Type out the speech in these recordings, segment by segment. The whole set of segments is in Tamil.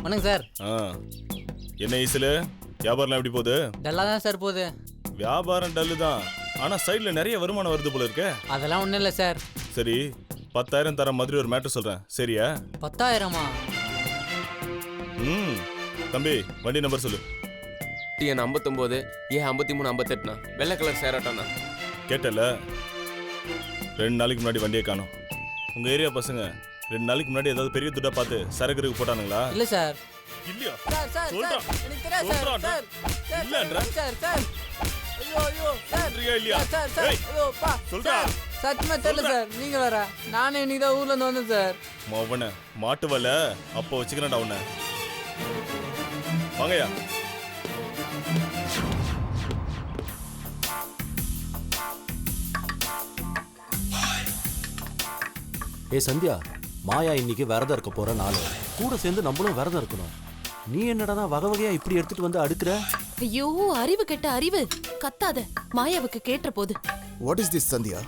வணக்கம் சார். என்ன ஈஸில் வியாபாரம்லாம் எப்படி போகுது? டல்லாக தான் சார் போகுது. வியாபாரம் டல்லு தான், ஆனால் சைடில் நிறைய வருமானம் வருது போல இருக்கே. அதெல்லாம் ஒன்றும் இல்லை சார். சரி 10,000 தர மாதிரி ஒரு மேட்டர் சொல்கிறேன், சரியா? 10,000மா? தம்பி வண்டி நம்பர் சொல்லு. டிஎன் 59 ஏ 53 58ண்ணா, வெள்ளை கலர் சேராட்டாண்ணா. கேட்டல, 2 நாளைக்கு முன்னாடி வண்டியை காணும். உங்கள் ஏரியா பசங்க 2 நாளைக்கு முன்னாடி ஏதாவது பெரிய துட்டா பார்த்து சரக்கு போட்டானுங்களா? இல்லை சார். இல்லையா? சார் சார் சொல்றா. எனக்கு தெரியாது சார். சொல்றா. சார் இல்லன்றா. சார் சார் ஐயோ ஐயோ சார். சொல்றியா இல்லையா? சார் சார் ஏய், ஐயோ பா சொல்றா. சத்தியமா தெரியல சார். நீங்க வேற. நானே இன்னைக்கு தான் ஊர்ல இருந்து வந்தேன் சார். மவன மாட்டுவல அப்போ வச்சுக்கிறேன்டா உன்னை. வாங்கயா. ஏ சந்தியா, மாயா இன்னைக்கு விரதம் இருக்க போற நாள். கூட சேர்ந்து நம்மளும் விரதம் இருக்கணும். நீ என்னடா வகை வகையா இப்படி எடுத்துட்டு வந்து அடுக்குற? ஐயோ, அறிவு கெட்ட அறிவு. கத்தாத, மாயாவுக்கு கேட்ட போது. What is this Sandhya?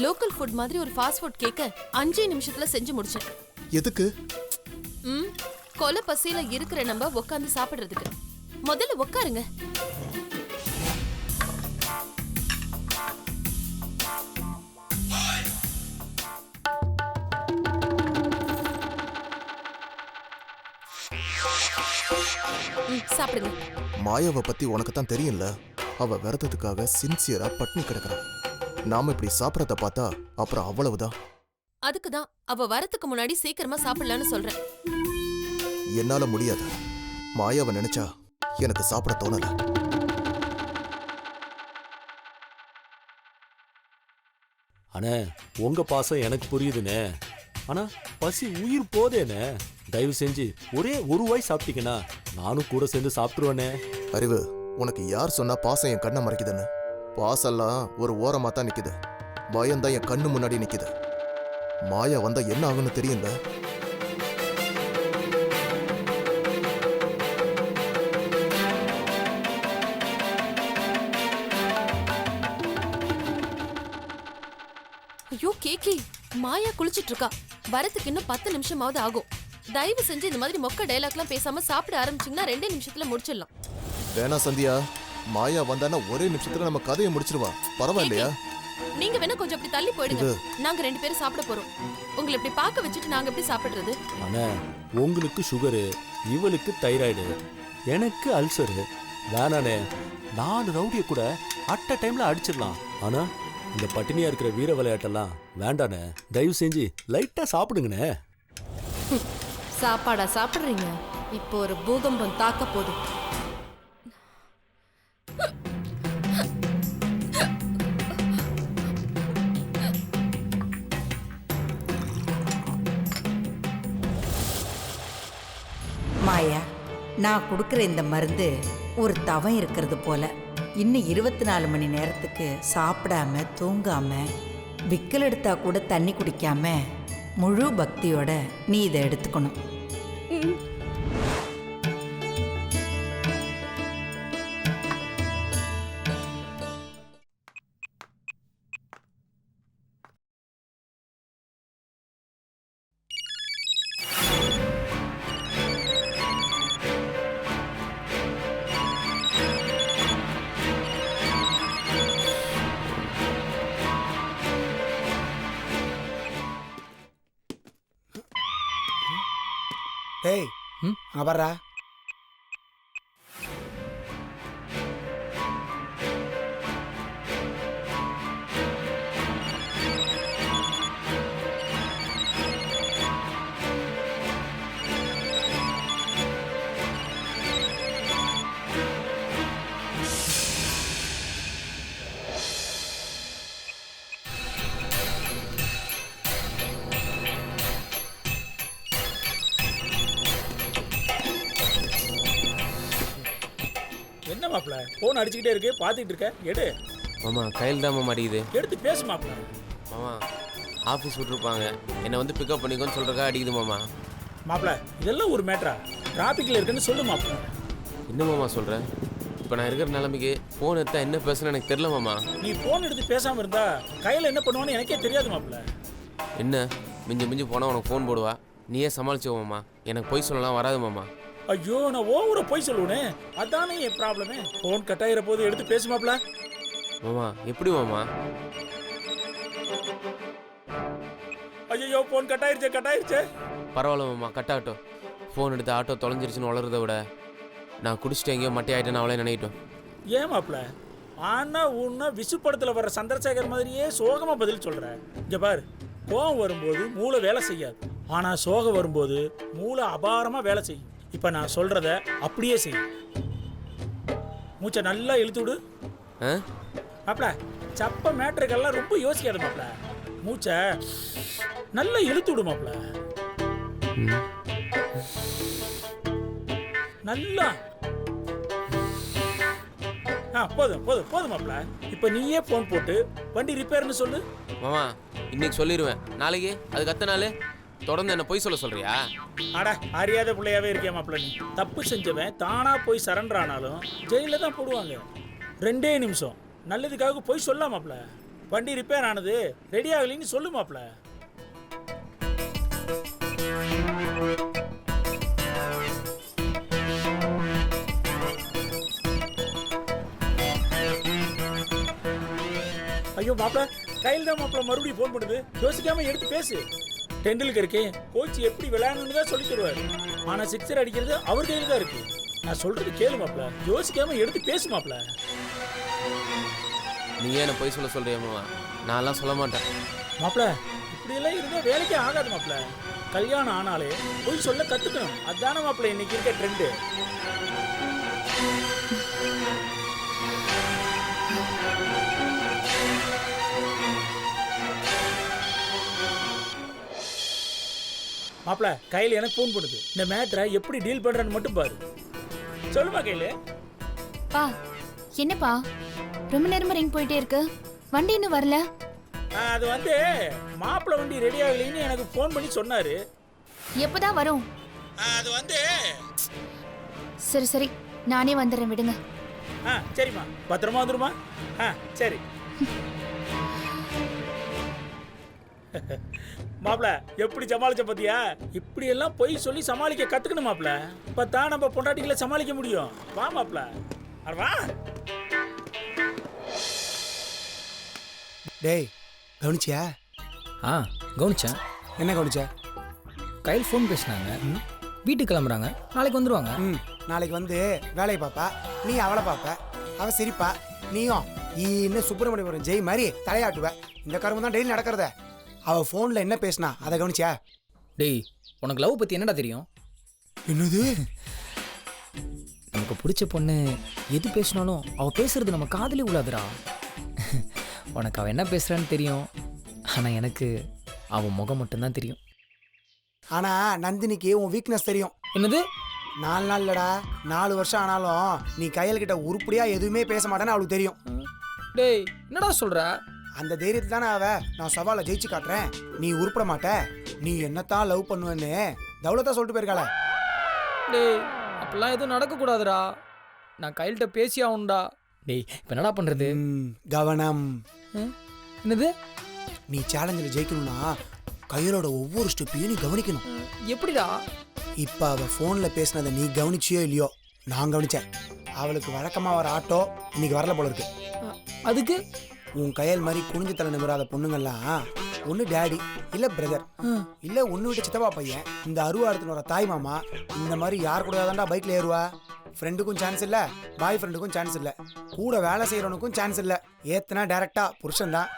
Local food மாதிரி ஒரு ஃபாஸ்ட் ஃபுட் கேக்க 5 நிமிஷத்துல செஞ்சு முடிச்சேன். எதுக்கு? கொலை பசியில இருக்கிற நம்ம உட்காந்து சாப்பிடுறதுக்கு. முதல்ல உட்காருங்க. சாப்பிடுங்க. மாயாவை பத்தி உனக்கு தான் தெரியும்ல. அவ விரதத்துக்காக சின்சியரா பட்னி கிடக்குறா. நாம இப்படி சாப்பிடறத பார்த்தா அப்புறம் அவ்வளவுதான். அதுக்குதான் அவ வரத்துக்கு முன்னாடி சீக்கிரமா சாப்பிடலான்னு சொல்றேன். என்னால முடியாது. மாயாவை நினைச்சா எனக்கு சாப்பிட தோணல. அண்ணே, உங்க பாசம் எனக்கு புரியுதுண்ணே. ஆனா பசி உயிர் போதேண்ணே. தயவு செஞ்சு ஒரே ஒரு வாய் சாப்பிட்டீங்கன்னா நானும் கூட சேர்ந்து சாப்பிட்டுருவேனே. அறிவு, உனக்கு யார் சொன்னா பாசம் என் கண்ணை மறைக்குதுன்னு? பாசெல்லாம் ஒரு ஓரமா தான் நிக்குது. பயம்தான் என் கண்ணு முன்னாடி நிக்குது. மாயா வந்தா என்ன ஆகுன்னு தெரியும்ல. ஐயோ கேக்கி, மாயா குளிச்சிட்டு இருக்கா. வரத்துக்கு இன்னும் 10 நிமிஷமாவது ஆகும். தயவு செஞ்சு இந்த மாதிரி மொக்க டயலாக்லாம் பேசாம சாப்பிட ஆரம்பிச்சீங்கன்னா 2 நிமிஷத்துல முடிச்சிடலாம். வேணா சந்தியா, மாயா வந்தானா ஒரே நிமிஷத்துல நம்ம கதையை முடிச்சிருவா. பரவாயில்லையா? நீங்க வேணா கொஞ்சம் அப்படி தள்ளி போயிடுங்க. நாங்க 2 பேரும் சாப்பிட போறோம். உங்களை இப்படி பார்க்க வச்சுட்டு நாங்க எப்படி சாப்பிடுறது? அண்ணே, உங்களுக்கு சுகரு, இவளுக்கு தைராய்டு, எனக்கு அல்சரு. வேணானே, 4 ரவுடியை கூட அட்ட டைம்ல அடிச்சிடலாம். ஆனா இந்த பட்டினியா இருக்கிற வீர விளையாட்டெல்லாம் வேண்டானே. தயவு செஞ்சு லைட்டா சாப்பிடுங்கண்ணே. சாப்பாடா சாப்பிடுறீங்க? இப்போ ஒரு பூகம்பம் தாக்க போதும். மாயா, நான் கொடுக்குற இந்த மருந்து ஒரு தவம் இருக்கிறது போல. இன்னும் 24 மணி நேரத்துக்கு சாப்பிடாம தூங்காம விக்கல் எடுத்தா கூட தண்ணி குடிக்காம முழு பக்தியோட நீ இதை எடுத்துக்கணும். டேய், அங்க வர்றா. என்ன மாப்ள, போன் அடிச்சுக்கிட்டே இருக்கு, பாத்துக்கிட்டு இருக்க? எடு மாமா, கையில் தான் மாமா அடிக்குது. எடுத்து பேசு மாப்ள. மாமா, ஆஃபீஸ் விட்டுருப்பாங்க, என்னை வந்து பிக்கப் பண்ணிக்கோன்னு சொல்கிறக்கா அடிக்குது மாமா. மாப்ள, இதெல்லாம் ஒரு மேட்டரா? டிராஃபிக்ல இருக்குன்னு சொல்லு மாப்ள. என்ன மாமா சொல்கிறேன்? இப்போ நான் இருக்கிற நிலைமைக்கு ஃபோன் எடுத்தா என்ன பேசுன்னு எனக்கு தெரியல மாமா. நீ போன் எடுத்து பேசாம இருந்தா கையில என்ன பண்ணுவான்னு எனக்கே தெரியாது மாப்ள. என்ன மிஞ்சி மிஞ்சி போனால் உனக்கு ஃபோன் போடுவா, நீயே சமாளிச்சுவோ மாமா. எனக்கு பொய் சொல்லலாம் வராது மாமா. ஐயோ நான் ஓவரா போய் சொல்லுவேனே, அதானே என் ப்ராப்ளமே. ஃபோன் கட் ஆகிற போது எடுத்து பேசுமாப்ல. மாமா எப்படி மாமா? ஐயோ ஃபோன் கட் ஆயிருச்சே. பரவாயில்ல மாமா, கட் ஆகட்டும். ஃபோன் எடுத்து ஆட்டோ தொலைஞ்சிருச்சுன்னு வளர்றத விட நான் குடிச்சிட்டு எங்கேயோ மட்டை ஆகிட்டேன்னு அவளே நினைக்கிட்டோம். ஏமாப்ல ஆனா உன்ன விசு படத்துல வர்ற சந்திரசேகர் மாதிரியே சோகமா பதில் சொல்ற. இங்க பாரு, கோவம் வரும்போது மூளை வேலை செய்யாது, ஆனா சோகம் வரும்போது மூளை அபாரமா வேலை செய்யும். இப்ப நான் சொல்றத அப்படியே செய். மூச்சை நல்லா இழுத்து விடு. மாப்ள சப்ப மேட்ருக்கெல்லாம் ரொம்ப யோசிக்காத மாப்ள. மூச்சை நல்லா இழுத்து விடு மாப்ள. நல்லா போதும் மாப்ள. இப்ப நீயே போன் போட்டு வண்டி ரிப்பேர்னு சொல்லு. மாமா இன்னைக்கு சொல்லிடுவேன், நாளைக்கு அதுக்கு அத்த நாள் தொடர்ந்து என்ன பொய் சொல்ல சொல்றியா? அட அறியாத பிள்ளையாவே இருக்கியா மாப்ள. நீ தப்பு செஞ்சவன் தானா போய் சரண்டர் ஆனாலும் ஜெயில தான் போடுவாங்க. 2 நிமிஷம் நல்லதுக்காக போய் சொல்ல மாப்ள. வண்டி ரிப்பேர் ஆனது ரெடி ஆகலின்னு சொல்லு மாப்ள. ஐயோ மாப்ள, கையில் தான் மாப்ள மறுபடியும் ஃபோன் பண்ணுது. யோசிக்காம எடுத்து பேசு. டெண்டுல்கருக்கு கோச் எப்படி விளையாடணும்னு தான் சொல்லி தருவார், ஆனா சிக்ஸர் அடிக்கிறது அவர் கையில் தான் இருக்கு. நான் சொல்றது கேளு மாப்ள, யோசிக்காம எடுத்து பேசு மாப்ள. நீ ஏன் பொய் சொல்ல சொல்றியா மாமா? நான்லாம் சொல்ல மாட்டேன் மாப்ள. இப்படி எல்லாம் இருந்தா வேலைக்கே ஆகாது மாப்ள. கல்யாணம் ஆனாலே பொய் சொல்ல கத்துக்கணும். அதான மாப்ள இன்னைக்கு இருக்க ட்ரெண்டு. மாப்ள கையில் எனக்கு ஃபோன் பண்ணுது. இந்த மேட்டரை எப்படி டீல் பண்றேன்னு மட்டும் பாரு. சொல்லுமா கையில. பா என்னப்பா ரொம்ப நேரமா ரிங் போயிட்டே இருக்கு, வண்டி இன்னும் வரல? அது வந்து மாப்பிள வண்டி ரெடி ஆகலைன்னு எனக்கு ஃபோன் பண்ணி சொன்னாரு. எப்பதான் வரும்? அது வந்து சரி சரி நானே வந்துடுறேன், விடுங்க. சரிம்மா, பத்திரமா வந்துருமா? சரி. மாப்ள எப்படி சமாளிச்ச பத்தியா? இப்படி எல்லாம் பொய் சொல்லி சமாளிக்க கத்துக்கணும் மாப்ள. இப்பதான் நம்ம பொண்டாட்டிகளை சமாளிக்க முடியும். வா மாப்ள, வா. டேய் கவனிச்சியா? கவனிச்சேன். என்ன கவனிச்சா? கையில் ஃபோன் பேசினாங்க, வீட்டுக்கு கிளம்புறாங்க, நாளைக்கு வந்துடுவாங்க. நாளைக்கு வந்து வேலையை பாப்பா, நீ அவளை பாப்ப. அவ சிரிப்பா, நீயும் இன்னும் சுப்பிரமணியபுரம் ஜெய் மாதிரி தலையாட்டுவ. இந்த கரும்பு தான் டெய்லி நடக்கிறத. அவ ஃபோனில் என்ன பேசினா அதை கவனிச்சியா? டேய் உனக்கு லவ் பற்றி என்னடா தெரியும்? என்னது? நமக்கு பிடிச்ச பொண்ணு எது பேசினாலும் அவள் பேசுறது நம்ம காதலி உள்ளாதுடா. உனக்கு அவள் என்ன பேசுகிறான்னு தெரியும், ஆனால் எனக்கு அவன் முகம் மட்டும்தான் தெரியும். ஆனால் நந்தினிக்கு உன் வீக்னஸ் தெரியும். என்னது? 4 நாள் இல்லடா, 4 வருஷம் ஆனாலும் நீ கையல்கிட்ட உருப்படியாக எதுவுமே பேச மாட்டேன்னு அவளுக்கு தெரியும். டேய் என்னடா சொல்கிற? அந்த தைரியத்தில் தானே நான் சவாலை ஜெயிச்சு காட்டுறேன், நீ உருப்பட மாட்ட, நீ என்னத்தான் லவ் பண்ணுவேன்னு தௌலத்தா சொல்லிட்டு போயிருக்காள. டேய் அப்பெல்லாம் எதுவும் நடக்கக்கூடாதுடா, நான் கையில்கிட்ட பேசி ஆகணும்டா. டேய் இப்போ என்னடா பண்ணுறது? கவனம். என்னது? நீ சேலஞ்சில் ஜெயிக்கணும்னா கையலோட ஒவ்வொரு ஸ்டெப்பையும் நீ கவனிக்கணும். எப்படிடா? இப்போ அவள் ஃபோனில் பேசினதை நீ கவனிச்சியோ இல்லையோ, நான் கவனித்தேன். அவளுக்கு வழக்கமாக வர ஆட்டோ இன்னைக்கு வரல போல இருக்கு. அதுக்கு உன் கையல் மாதிரி குனிஞ்சு தலை நிமிராத பொண்ணுங்கள்லாம் ஒன்று டேடி இல்லை பிரதர் இல்லை ஒன்று விட்டு சித்தப்பா பையன், இந்த அருவாரத்தில் வர தாய் மாமா, இந்த மாதிரி யார் கூட தாண்டா பைக்கில் ஏறுவா. ஃப்ரெண்டுக்கும் சான்ஸ் இல்லை, பாய் ஃப்ரெண்டுக்கும் சான்ஸ் இல்லை, கூட வேலை செய்கிறவனுக்கும் சான்ஸ் இல்லை. ஏத்தனா டேரெக்டாக புருஷன் தான்.